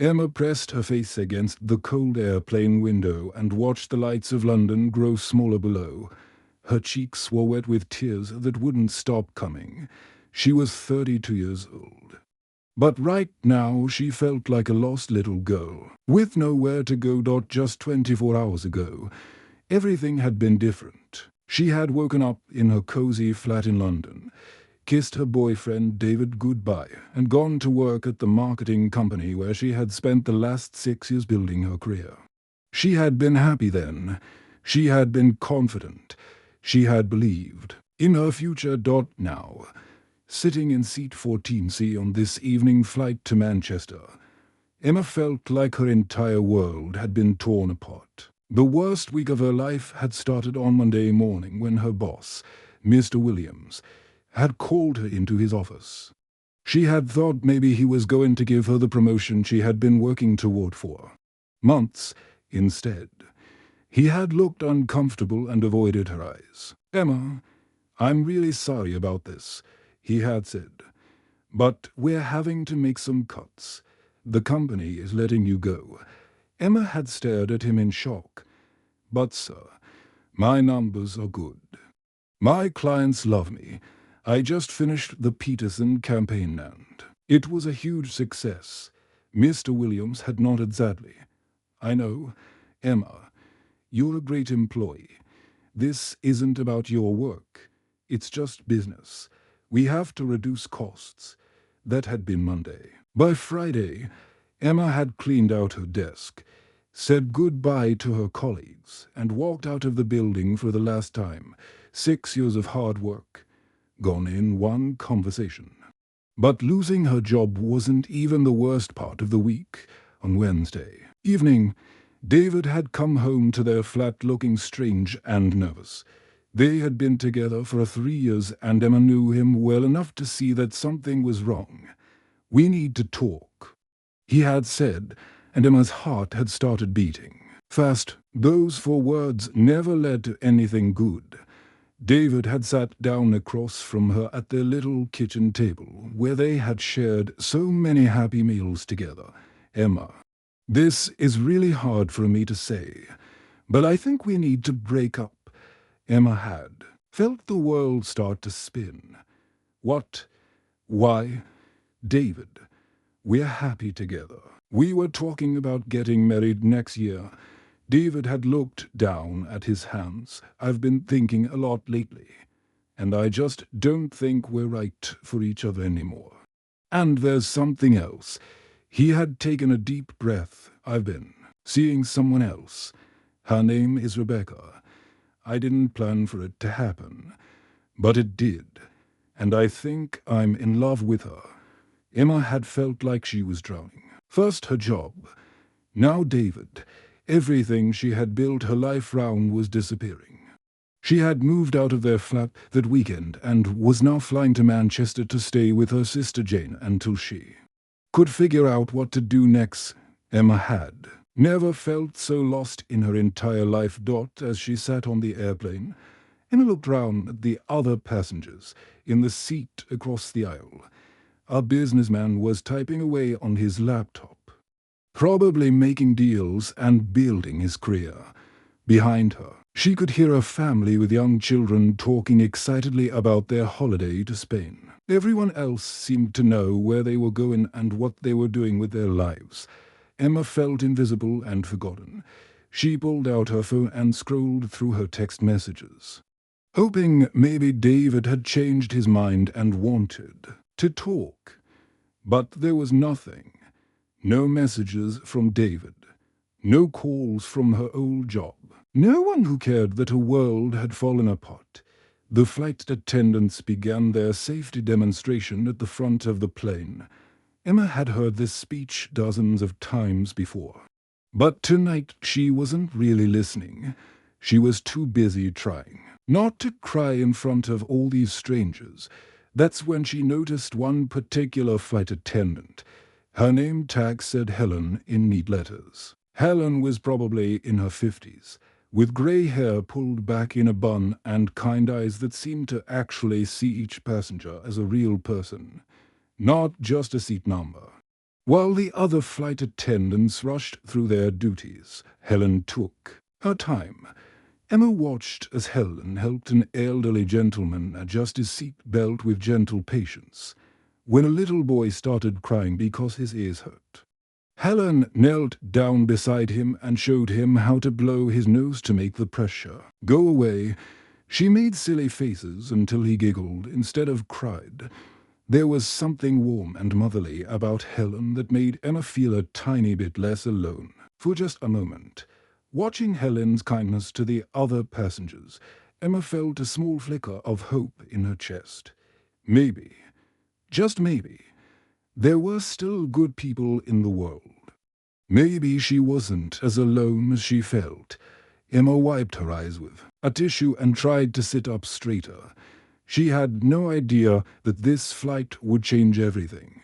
Emma pressed her face against the cold airplane window and watched the lights of London grow smaller below. Her cheeks were wet with tears that wouldn't stop coming. She was 32 years old. But right now she felt like a lost little girl, with nowhere to go. Just 24 hours ago, everything had been different. She had woken up in her cozy flat in London, kissed her boyfriend David goodbye, and gone to work at the marketing company where she had spent the last 6 years building her career. She had been happy then. She had been confident. She had believed in her future. Now, sitting in seat 14C on this evening flight to Manchester, Emma felt like her entire world had been torn apart. The worst week of her life had started on Monday morning when her boss, Mr. Williams, had called her into his office. She had thought maybe he was going to give her the promotion she had been working toward for months. Instead, he had looked uncomfortable and avoided her eyes. "Emma, I'm really sorry about this," he had said, "but we're having to make some cuts. The company is letting you go." Emma had stared at him in shock. "But sir, my numbers are good. My clients love me. I just finished the Peterson campaign and it was a huge success." Mr. Williams had nodded sadly. "I know, Emma, you're a great employee. This isn't about your work. It's just business. We have to reduce costs." That had been Monday. By Friday, Emma had cleaned out her desk, said goodbye to her colleagues, and walked out of the building for the last time. 6 years of hard work, gone in one conversation. But losing her job wasn't even the worst part of the week. On Wednesday evening, David had come home to their flat looking strange and nervous. They had been together for 3 years and Emma knew him well enough to see that something was wrong. "We need to talk," he had said, and Emma's heart had started beating fast. Those 4 words never led to anything good. David had sat down across from her at their little kitchen table, where they had shared so many happy meals together. "Emma, this is really hard for me to say, but I think we need to break up." Emma had felt the world start to spin. "What? Why? David, we're happy together. We were talking about getting married next year." David had looked down at his hands. "I've been thinking a lot lately, and I just don't think we're right for each other anymore. And there's something else." He had taken a deep breath. "I've been seeing someone else. Her name is Rebecca. I didn't plan for it to happen, but it did, and I think I'm in love with her." Emma had felt like she was drowning. First her job, now David. Everything she had built her life round was disappearing. She had moved out of their flat that weekend and was now flying to Manchester to stay with her sister Jane until she could figure out what to do next. Emma had never felt so lost in her entire life. As she sat on the airplane, Emma looked round at the other passengers in the seat across the aisle. A businessman was typing away on his laptop, probably making deals and building his career. Behind her, she could hear a family with young children talking excitedly about their holiday to Spain. Everyone else seemed to know where they were going and what they were doing with their lives. Emma felt invisible and forgotten. She pulled out her phone and scrolled through her text messages, hoping maybe David had changed his mind and wanted to talk. But there was nothing. No messages from David. No calls from her old job. No one who cared that her world had fallen apart. The flight attendants began their safety demonstration at the front of the plane. Emma had heard this speech dozens of times before. But tonight she wasn't really listening. She was too busy trying not to cry in front of all these strangers. That's when she noticed one particular flight attendant. Her name tag said Helen in neat letters. Helen was probably in her 50s, with grey hair pulled back in a bun and kind eyes that seemed to actually see each passenger as a real person, not just a seat number. While the other flight attendants rushed through their duties, Helen took her time. Emma watched as Helen helped an elderly gentleman adjust his seat belt with gentle patience, when a little boy started crying because his ears hurt. Helen knelt down beside him and showed him how to blow his nose to make the pressure go away. She made silly faces until he giggled instead of cried. There was something warm and motherly about Helen that made Emma feel a tiny bit less alone. For just a moment, watching Helen's kindness to the other passengers, Emma felt a small flicker of hope in her chest. Maybe, just maybe, there were still good people in the world. Maybe she wasn't as alone as she felt. Emma wiped her eyes with a tissue and tried to sit up straighter. She had no idea that this flight would change everything.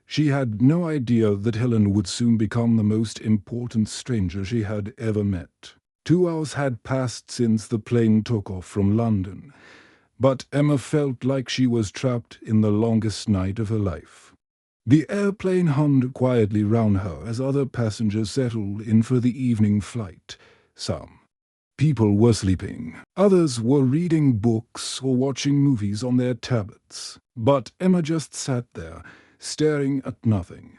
She had no idea that Helen would soon become the most important stranger she had ever met. 2 hours had passed since the plane took off from London, but Emma felt like she was trapped in the longest night of her life. The airplane hummed quietly round her as other passengers settled in for the evening flight. Some people were sleeping, others were reading books or watching movies on their tablets. But Emma just sat there, staring at nothing,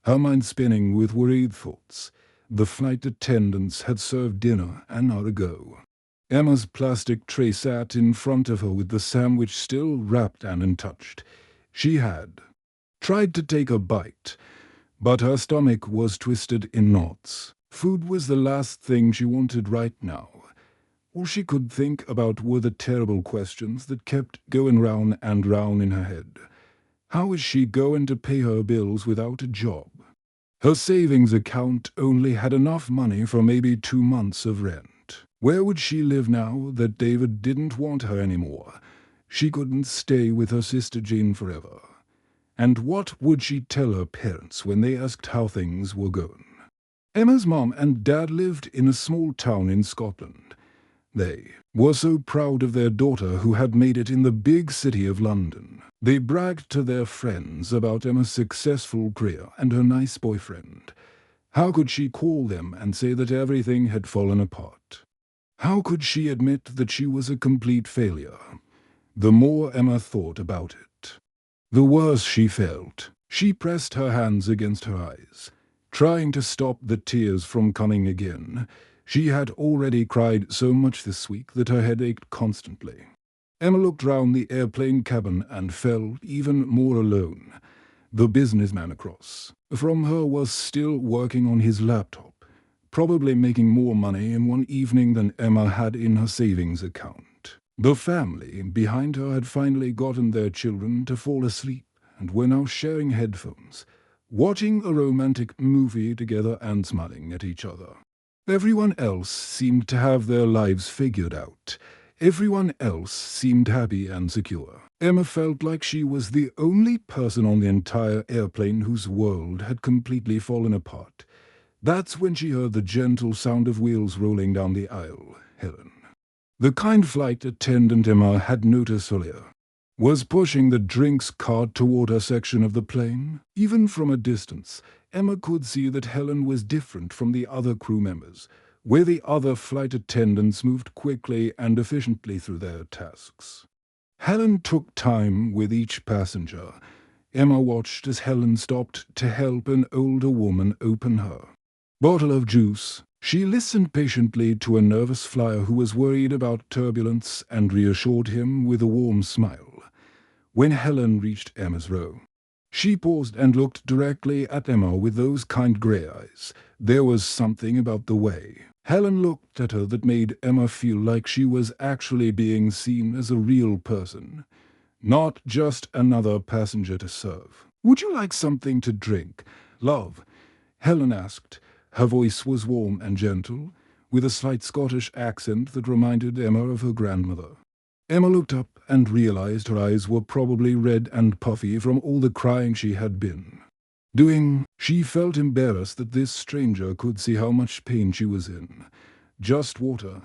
her mind spinning with worried thoughts. The flight attendants had served dinner an hour ago. Emma's plastic tray sat in front of her with the sandwich still wrapped and untouched. She had tried to take a bite, but her stomach was twisted in knots. Food was the last thing she wanted right now. All she could think about were the terrible questions that kept going round and round in her head. How is she going to pay her bills without a job? Her savings account only had enough money for maybe 2 months of rent. Where would she live now that David didn't want her anymore? She couldn't stay with her sister Jane forever. And what would she tell her parents when they asked how things were going? Emma's mom and dad lived in a small town in Scotland. They were so proud of their daughter who had made it in the big city of London. They bragged to their friends about Emma's successful career and her nice boyfriend. How could she call them and say that everything had fallen apart? How could she admit that she was a complete failure? The more Emma thought about it, the worse she felt. She pressed her hands against her eyes, trying to stop the tears from coming again. She had already cried so much this week that her head ached constantly. Emma looked round the airplane cabin and felt even more alone. The businessman across from her was still working on his laptop, probably making more money in one evening than Emma had in her savings account. The family behind her had finally gotten their children to fall asleep and were now sharing headphones, watching a romantic movie together and smiling at each other. Everyone else seemed to have their lives figured out. Everyone else seemed happy and secure. Emma felt like she was the only person on the entire airplane whose world had completely fallen apart. That's when she heard the gentle sound of wheels rolling down the aisle. Helen, the kind flight attendant Emma had noticed earlier, was pushing the drinks cart toward her section of the plane. Even from a distance, Emma could see that Helen was different from the other crew members, where the other flight attendants moved quickly and efficiently through their tasks. Helen took time with each passenger. Emma watched as Helen stopped to help an older woman open her bottle of juice. She listened patiently to a nervous flyer who was worried about turbulence and reassured him with a warm smile. When Helen reached Emma's row, she paused and looked directly at Emma with those kind grey eyes. There was something about the way Helen looked at her that made Emma feel like she was actually being seen as a real person, not just another passenger to serve. "Would you like something to drink, love?" Helen asked. Her voice was warm and gentle, with a slight Scottish accent that reminded Emma of her grandmother. Emma looked up and realized her eyes were probably red and puffy from all the crying she had been doing. She felt embarrassed that this stranger could see how much pain she was in. "Just water,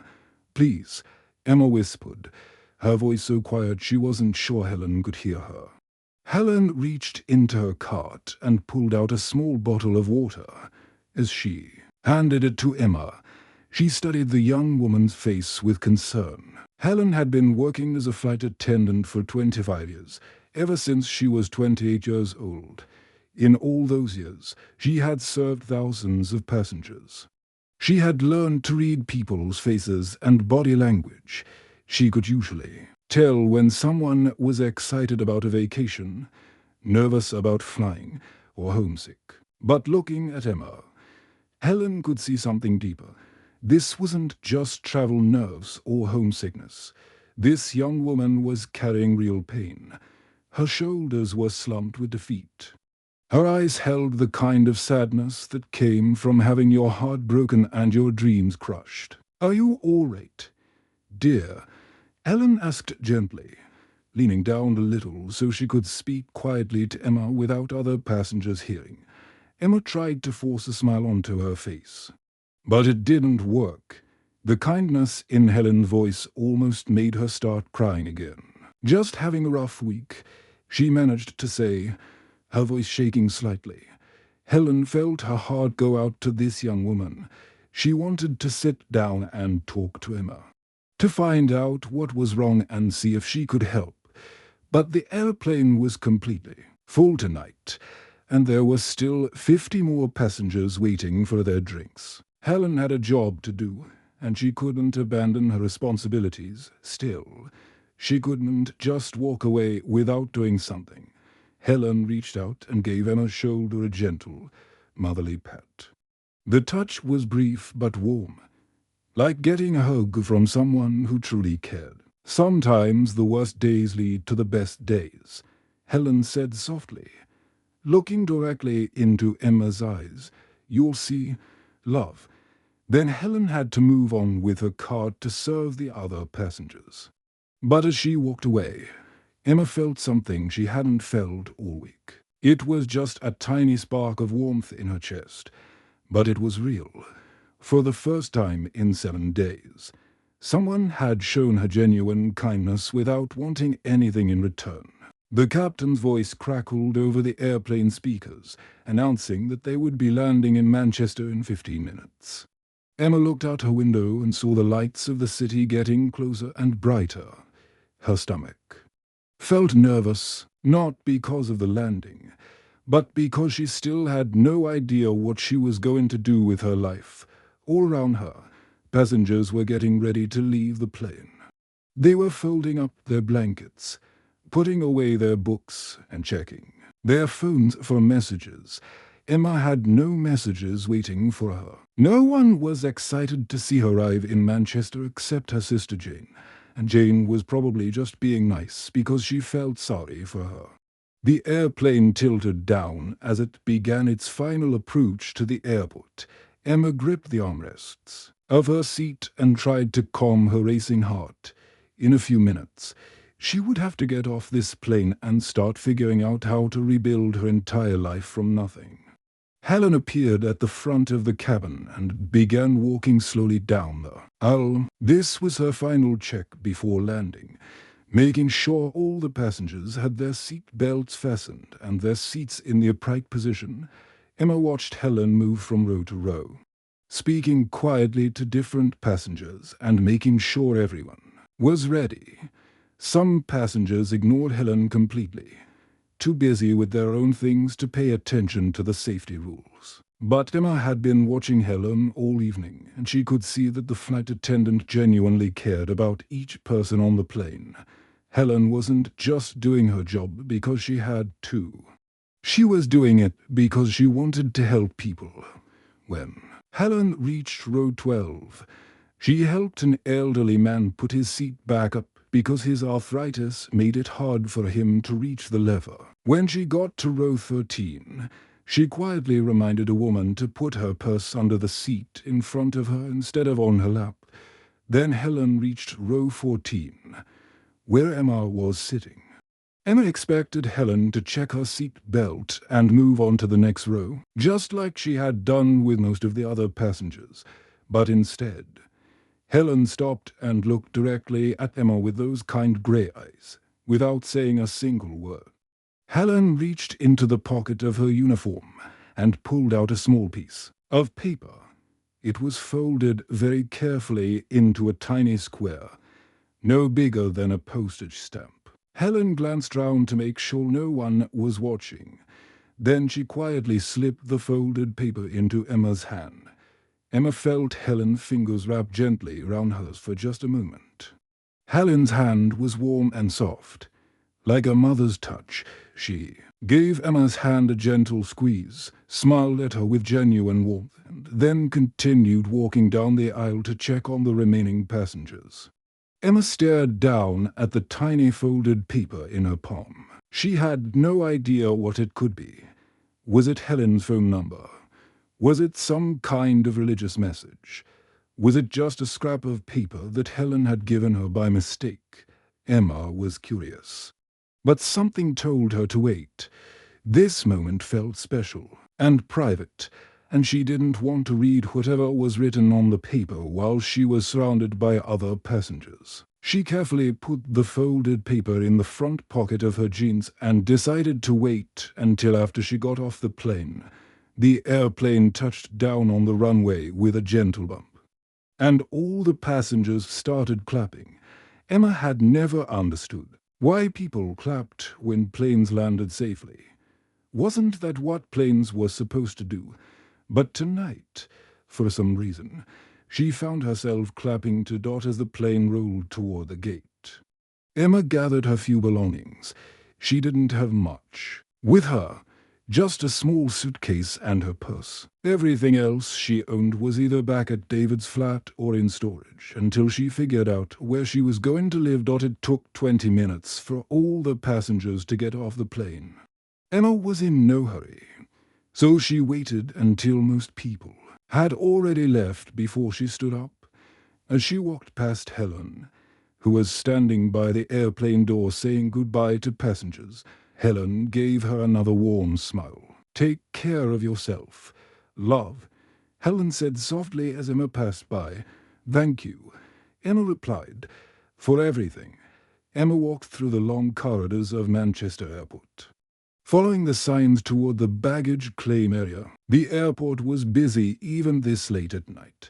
please," Emma whispered, her voice so quiet she wasn't sure Helen could hear her. Helen reached into her cart and pulled out a small bottle of water. As she handed it to Emma, she studied the young woman's face with concern. Helen had been working as a flight attendant for 25 years, ever since she was 28 years old. In all those years, she had served thousands of passengers. She had learned to read people's faces and body language. She could usually tell when someone was excited about a vacation, nervous about flying, or homesick. But looking at Emma, Helen could see something deeper. This wasn't just travel nerves or homesickness. This young woman was carrying real pain. Her shoulders were slumped with defeat. Her eyes held the kind of sadness that came from having your heart broken and your dreams crushed. "Are you all right, dear?" Helen asked gently, leaning down a little so she could speak quietly to Emma without other passengers hearing. Emma tried to force a smile onto her face. But it didn't work. The kindness in Helen's voice almost made her start crying again. "Just having a rough week," she managed to say, her voice shaking slightly. Helen felt her heart go out to this young woman. She wanted to sit down and talk to Emma, to find out what was wrong and see if she could help. But the airplane was completely full tonight, and there were still 50 more passengers waiting for their drinks. Helen had a job to do, and she couldn't abandon her responsibilities. Still, she couldn't just walk away without doing something. Helen reached out and gave Emma's shoulder a gentle, motherly pat. The touch was brief but warm, like getting a hug from someone who truly cared. "Sometimes the worst days lead to the best days," Helen said softly. Looking directly into Emma's eyes, "You'll see love." Then Helen had to move on with her cart to serve the other passengers. But as she walked away, Emma felt something she hadn't felt all week. It was just a tiny spark of warmth in her chest, but it was real. For the first time in 7 days, someone had shown her genuine kindness without wanting anything in return. The captain's voice crackled over the airplane speakers, announcing that they would be landing in Manchester in 15 minutes. Emma looked out her window and saw the lights of the city getting closer and brighter. Her stomach felt nervous, not because of the landing, but because she still had no idea what she was going to do with her life. All around her, passengers were getting ready to leave the plane. They were folding up their blankets, putting away their books and checking their phones for messages. Emma had no messages waiting for her. No one was excited to see her arrive in Manchester except her sister Jane, and Jane was probably just being nice because she felt sorry for her. The airplane tilted down as it began its final approach to the airport. Emma gripped the armrests of her seat and tried to calm her racing heart. In a few minutes, she would have to get off this plane and start figuring out how to rebuild her entire life from nothing. Helen appeared at the front of the cabin and began walking slowly down the aisle. This was her final check before landing, making sure all the passengers had their seat belts fastened and their seats in the upright position. Emma watched Helen move from row to row, speaking quietly to different passengers and making sure everyone was ready. Some passengers ignored Helen completely, too busy with their own things to pay attention to the safety rules. But Emma had been watching Helen all evening, and she could see that the flight attendant genuinely cared about each person on the plane. Helen wasn't just doing her job because she had to. She was doing it because she wanted to help people. When Helen reached row 12, she helped an elderly man put his seat back up because his arthritis made it hard for him to reach the lever. When she got to row 13, she quietly reminded a woman to put her purse under the seat in front of her instead of on her lap. Then Helen reached row 14, where Emma was sitting. Emma expected Helen to check her seat belt and move on to the next row, just like she had done with most of the other passengers. But instead, Helen stopped and looked directly at Emma with those kind grey eyes, without saying a single word. Helen reached into the pocket of her uniform and pulled out a small piece of paper. It was folded very carefully into a tiny square, no bigger than a postage stamp. Helen glanced round to make sure no one was watching. Then she quietly slipped the folded paper into Emma's hand. Emma felt Helen's fingers wrap gently round hers for just a moment. Helen's hand was warm and soft. Like a mother's touch, she gave Emma's hand a gentle squeeze, smiled at her with genuine warmth, and then continued walking down the aisle to check on the remaining passengers. Emma stared down at the tiny folded paper in her palm. She had no idea what it could be. Was it Helen's phone number? Was it some kind of religious message? Was it just a scrap of paper that Helen had given her by mistake? Emma was curious. But something told her to wait. This moment felt special and private, and she didn't want to read whatever was written on the paper while she was surrounded by other passengers. She carefully put the folded paper in the front pocket of her jeans and decided to wait until after she got off the plane. The airplane touched down on the runway with a gentle bump, and all the passengers started clapping. Emma had never understood why people clapped when planes landed safely. Wasn't that what planes were supposed to do? But tonight, for some reason, she found herself clapping to dot as the plane rolled toward the gate. Emma gathered her few belongings. She didn't have much. With her, just a small suitcase and her purse. Everything else she owned was either back at David's flat or in storage, until she figured out where she was going to live. It took 20 minutes for all the passengers to get off the plane. Emma was in no hurry, so she waited until most people had already left before she stood up. As she walked past Helen, who was standing by the airplane door saying goodbye to passengers, Helen gave her another warm smile. "Take care of yourself. Love," Helen said softly as Emma passed by. "Thank you," Emma replied, "for everything." Emma walked through the long corridors of Manchester Airport, following the signs toward the baggage claim area. The airport was busy even this late at night,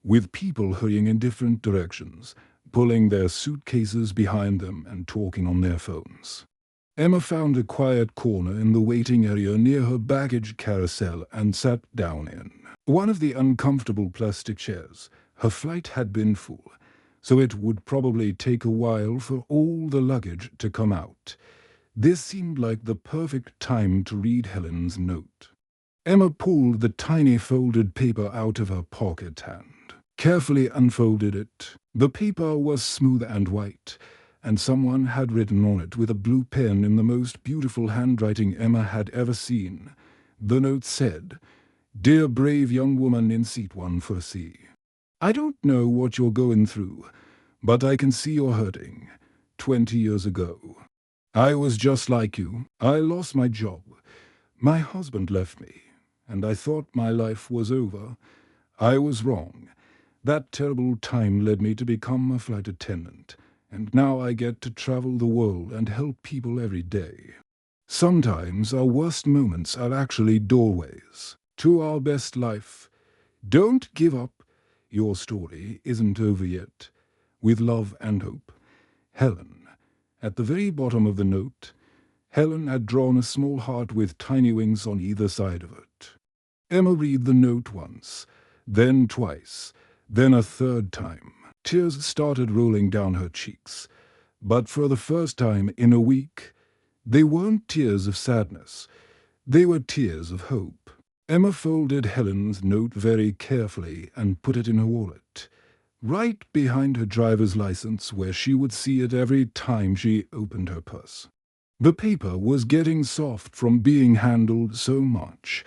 with people hurrying in different directions, pulling their suitcases behind them and talking on their phones. Emma found a quiet corner in the waiting area near her baggage carousel and sat down in one of the uncomfortable plastic chairs. Her flight had been full, so it would probably take a while for all the luggage to come out. This seemed like the perfect time to read Helen's note. Emma pulled the tiny folded paper out of her pocket and carefully unfolded it. The paper was smooth and white, and someone had written on it with a blue pen in the most beautiful handwriting Emma had ever seen. The note said, "Dear brave young woman in seat 1 4C. I don't know what you're going through, but I can see you're hurting. 20 years ago, I was just like you. I lost my job. My husband left me, and I thought my life was over. I was wrong. That terrible time led me to become a flight attendant, and now I get to travel the world and help people every day. Sometimes our worst moments are actually doorways to our best life. Don't give up. Your story isn't over yet. With love and hope, Helen." At the very bottom of the note, Helen had drawn a small heart with tiny wings on either side of it. Emma read the note once, then twice, then a third time. Tears started rolling down her cheeks, but for the first time in a week, they weren't tears of sadness. They were tears of hope. Emma folded Helen's note very carefully and put it in her wallet, right behind her driver's license, where she would see it every time she opened her purse. The paper was getting soft from being handled so much,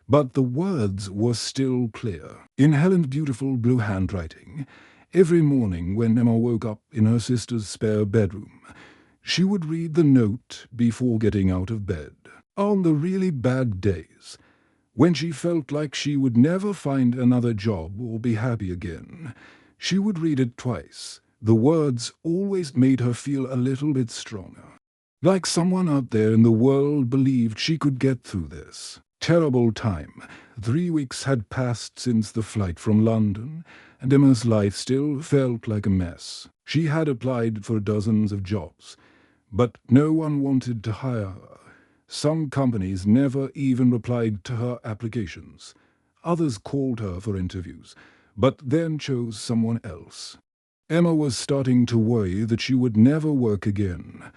but the words were still clear. In Helen's beautiful blue handwriting, every morning when Emma woke up in her sister's spare bedroom, she would read the note before getting out of bed. On the really bad days, when she felt like she would never find another job or be happy again, she would read it twice. The words always made her feel a little bit stronger. Like someone out there in the world believed she could get through this terrible time. 3 weeks had passed since the flight from London, and Emma's life still felt like a mess. She had applied for dozens of jobs, but no one wanted to hire her. Some companies never even replied to her applications. Others called her for interviews, but then chose someone else. Emma was starting to worry that she would never work again.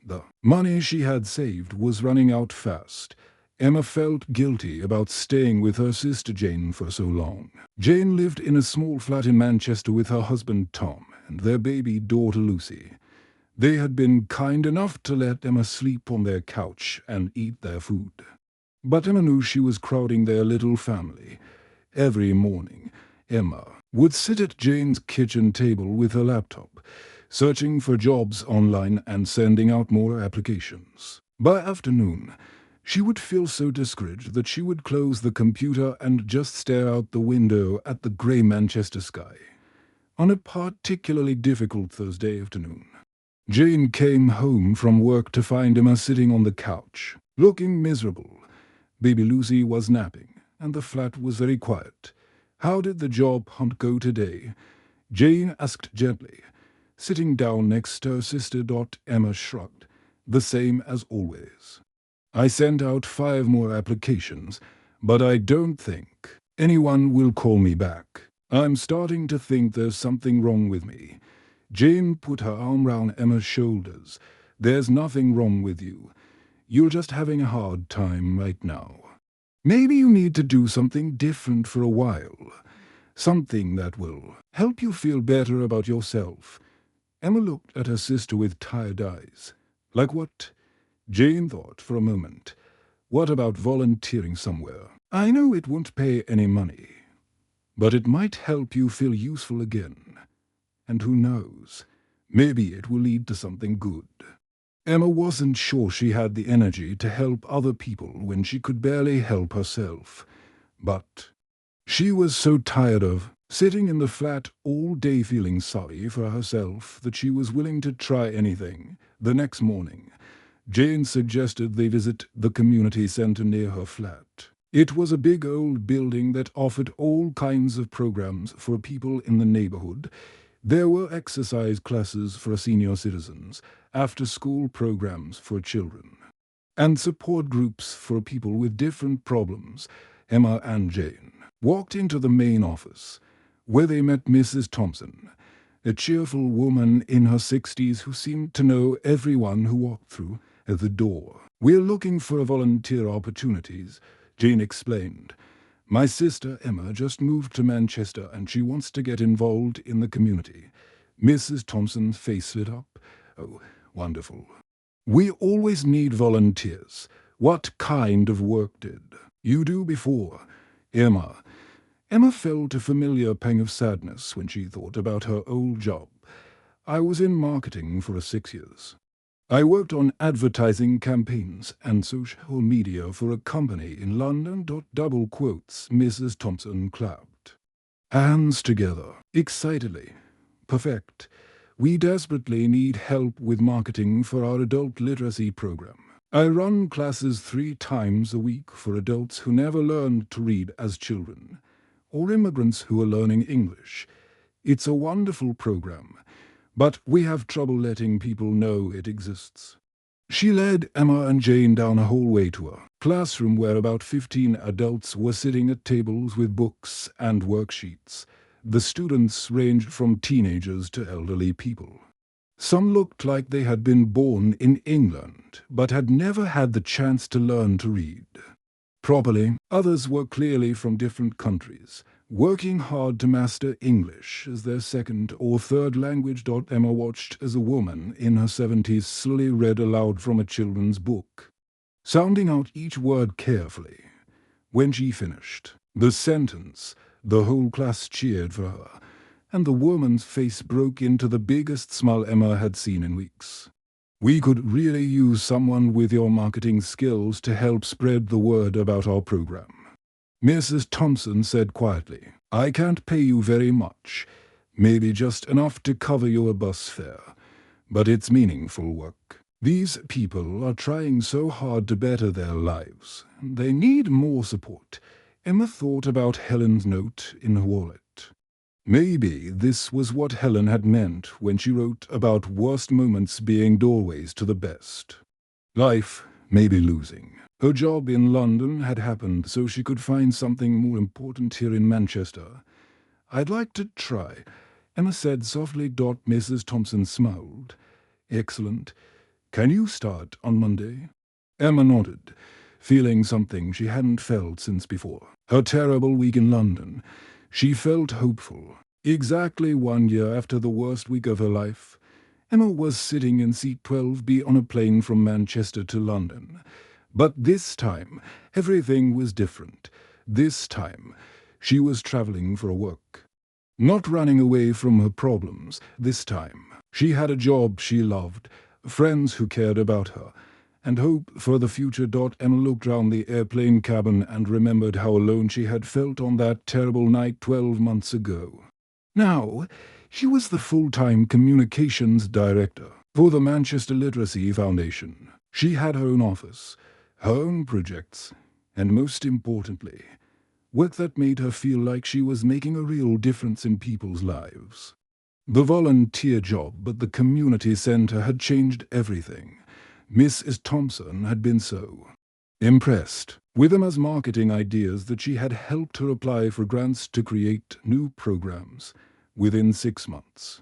The money she had saved was running out fast. Emma felt guilty about staying with her sister Jane for so long. Jane lived in a small flat in Manchester with her husband Tom and their baby daughter Lucy. They had been kind enough to let Emma sleep on their couch and eat their food. But Emma knew she was crowding their little family. Every morning, Emma would sit at Jane's kitchen table with her laptop, searching for jobs online and sending out more applications. By afternoon, she would feel so discouraged that she would close the computer and just stare out the window at the grey Manchester sky. On a particularly difficult Thursday afternoon, Jane came home from work to find Emma sitting on the couch, looking miserable. Baby Lucy was napping, and the flat was very quiet. "How did the job hunt go today?" Jane asked gently. Sitting down next to her sister, Emma shrugged. "The same as always. I sent out 5 more applications, but I don't think anyone will call me back. I'm starting to think there's something wrong with me." Jane put her arm round Emma's shoulders. "There's nothing wrong with you. You're just having a hard time right now. Maybe you need to do something different for a while. Something that will help you feel better about yourself." Emma looked at her sister with tired eyes. "Like what?" Jane thought for a moment. "What about volunteering somewhere? I know it won't pay any money, but it might help you feel useful again. And who knows, maybe it will lead to something good." Emma wasn't sure she had the energy to help other people when she could barely help herself. But she was so tired of sitting in the flat all day feeling sorry for herself that she was willing to try anything. The next morning, Jane suggested they visit the community centre near her flat. It was a big old building that offered all kinds of programs for people in the neighbourhood. There were exercise classes for senior citizens, after-school programs for children, and support groups for people with different problems. Emma and Jane walked into the main office, where they met Mrs. Thompson, a cheerful woman in her 60s who seemed to know everyone who walked through at the door. "We're looking for volunteer opportunities," Jane explained. "My sister Emma just moved to Manchester and she wants to get involved in the community." Mrs. Thompson's face lit up. "Oh, wonderful. We always need volunteers. What kind of work did you do before?" Emma felt a familiar pang of sadness when she thought about her old job. "I was in marketing for 6 years. I worked on advertising campaigns and social media for a company in London. Double quotes, Mrs. Thompson clapped hands together, excitedly. "Perfect. We desperately need help with marketing for our adult literacy program. I run classes 3 times a week for adults who never learned to read as children, or immigrants who are learning English. It's a wonderful program, but we have trouble letting people know it exists." She led Emma and Jane down a hallway to a classroom where about 15 adults were sitting at tables with books and worksheets. The students ranged from teenagers to elderly people. Some looked like they had been born in England, but had never had the chance to learn to read properly. Others were clearly from different countries, working hard to master English as their second or third language. Emma watched as a woman in her 70s slowly read aloud from a children's book, sounding out each word carefully. When she finished the sentence, the whole class cheered for her, and the woman's face broke into the biggest smile Emma had seen in weeks. "We could really use someone with your marketing skills to help spread the word about our program," Mrs. Thompson said quietly. "I can't pay you very much, maybe just enough to cover your bus fare, but it's meaningful work." These people are trying so hard to better their lives. They need more support. Emma thought about Helen's note in her wallet. Maybe this was what Helen had meant when she wrote about worst moments being doorways to the best. Life may be losing. Her job in London had happened so she could find something more important here in Manchester. "I'd like to try," Emma said softly. Mrs. Thompson smiled. "Excellent. Can you start on Monday?" Emma nodded, feeling something she hadn't felt since before. Her terrible week in London. She felt hopeful. Exactly 1 year after the worst week of her life, Emma was sitting in seat 12B on a plane from Manchester to London. But this time, everything was different. This time, she was traveling for work. Not running away from her problems this time. She had a job she loved, friends who cared about her, and hope for the future. Emma looked round the airplane cabin and remembered how alone she had felt on that terrible night 12 months ago. Now, she was the full-time communications director for the Manchester Literacy Foundation. She had her own office, her own projects, and most importantly, work that made her feel like she was making a real difference in people's lives. The volunteer job at the community centre had changed everything. Mrs. Thompson had been so impressed with Emma's marketing ideas that she had helped her apply for grants to create new programs within 6 months.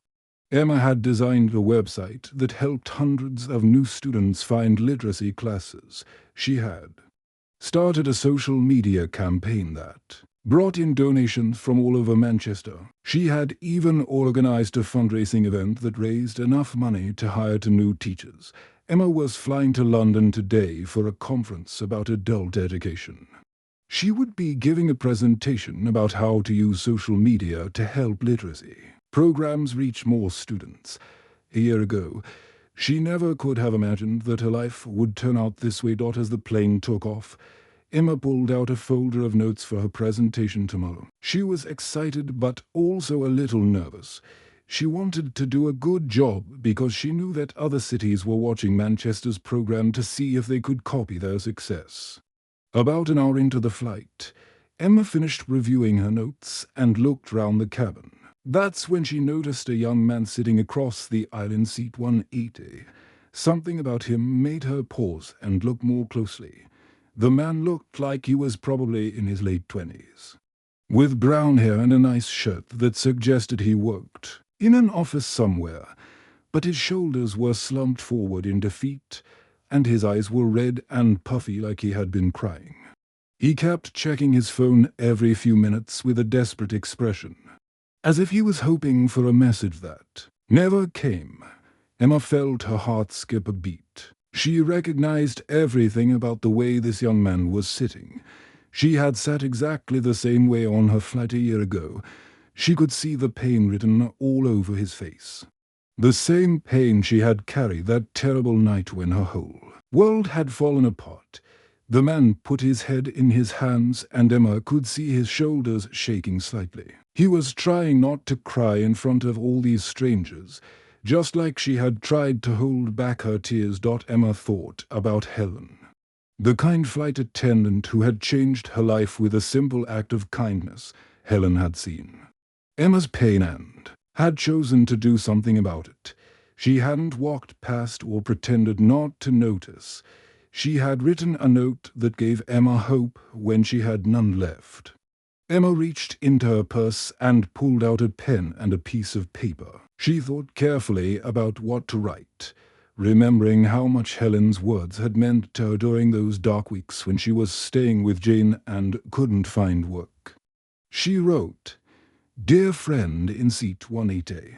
Emma had designed a website that helped hundreds of new students find literacy classes. She had started a social media campaign that brought in donations from all over Manchester. She had even organized a fundraising event that raised enough money to hire 2 new teachers. Emma was flying to London today for a conference about adult education. She would be giving a presentation about how to use social media to help literacy programs reach more students. A year ago, she never could have imagined that her life would turn out this way. As the plane took off, Emma pulled out a folder of notes for her presentation tomorrow. She was excited but also a little nervous. She wanted to do a good job because she knew that other cities were watching Manchester's program to see if they could copy their success. About an hour into the flight, Emma finished reviewing her notes and looked round the cabin. That's when she noticed a young man sitting across the aisle in seat 180. Something about him made her pause and look more closely. The man looked like he was probably in his late 20s, with brown hair and a nice shirt that suggested he worked in an office somewhere, but his shoulders were slumped forward in defeat, and his eyes were red and puffy like he had been crying. He kept checking his phone every few minutes with a desperate expression, as if he was hoping for a message that never came. Emma felt her heart skip a beat. She recognized everything about the way this young man was sitting. She had sat exactly the same way on her flight a year ago. She could see the pain written all over his face. The same pain she had carried that terrible night when her whole world had fallen apart. The man put his head in his hands and Emma could see his shoulders shaking slightly. He was trying not to cry in front of all these strangers, just like she had tried to hold back her tears. Emma thought about Helen, the kind flight attendant who had changed her life with a simple act of kindness. Helen had seen Emma's pain and had chosen to do something about it. She hadn't walked past or pretended not to notice. She had written a note that gave Emma hope when she had none left. Emma reached into her purse and pulled out a pen and a piece of paper. She thought carefully about what to write, remembering how much Helen's words had meant to her during those dark weeks when she was staying with Jane and couldn't find work. She wrote, "Dear friend in seat 180,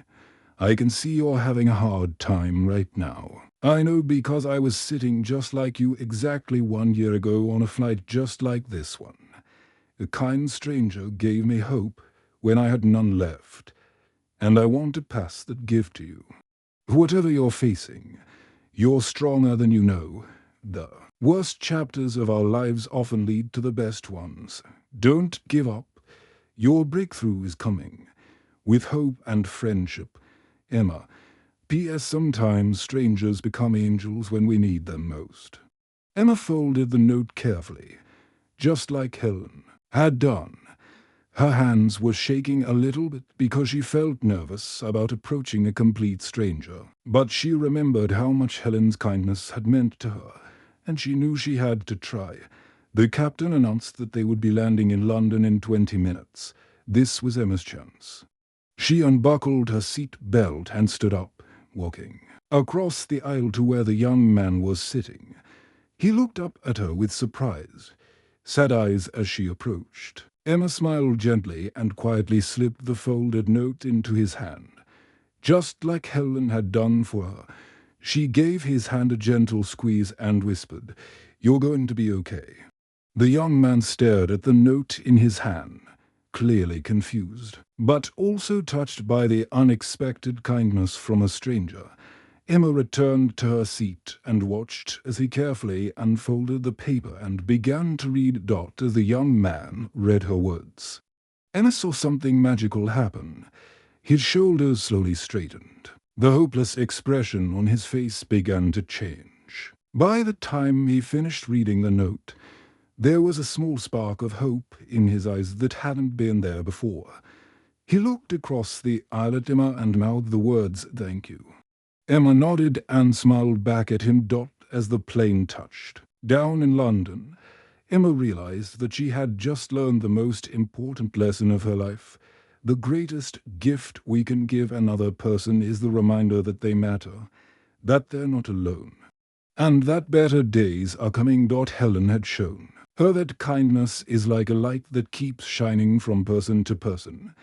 I can see you're having a hard time right now. I know because I was sitting just like you exactly 1 year ago on a flight just like this one. A kind stranger gave me hope when I had none left, and I want to pass that gift to you. Whatever you're facing, you're stronger than you know. The worst chapters of our lives often lead to the best ones. Don't give up. Your breakthrough is coming. With hope and friendship, Emma." P.S. Sometimes strangers become angels when we need them most. Emma folded the note carefully, just like Helen had done. Her hands were shaking a little bit because she felt nervous about approaching a complete stranger. But she remembered how much Helen's kindness had meant to her, and she knew she had to try. The captain announced that they would be landing in London in 20 minutes. This was Emma's chance. She unbuckled her seat belt and stood up, walking across the aisle to where the young man was sitting. He looked up at her with surprise, sad eyes as she approached. Emma smiled gently and quietly slipped the folded note into his hand. Just like Helen had done for her, she gave his hand a gentle squeeze and whispered, "You're going to be okay." The young man stared at the note in his hand, clearly confused, but also touched by the unexpected kindness from a stranger. Emma returned to her seat and watched as he carefully unfolded the paper and began to read. As the young man read her words, Emma saw something magical happen. His shoulders slowly straightened. The hopeless expression on his face began to change. By the time he finished reading the note, there was a small spark of hope in his eyes that hadn't been there before. He looked across the aisle at Emma and mouthed the words, "Thank you." Emma nodded and smiled back at him. As the plane touched down in London, Emma realized that she had just learned the most important lesson of her life. The greatest gift we can give another person is the reminder that they matter, that they're not alone, and that better days are coming. Helen had shown her that kindness is like a light that keeps shining from person to person,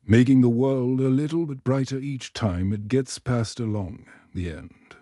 making the world a little bit brighter each time it gets passed along. The end.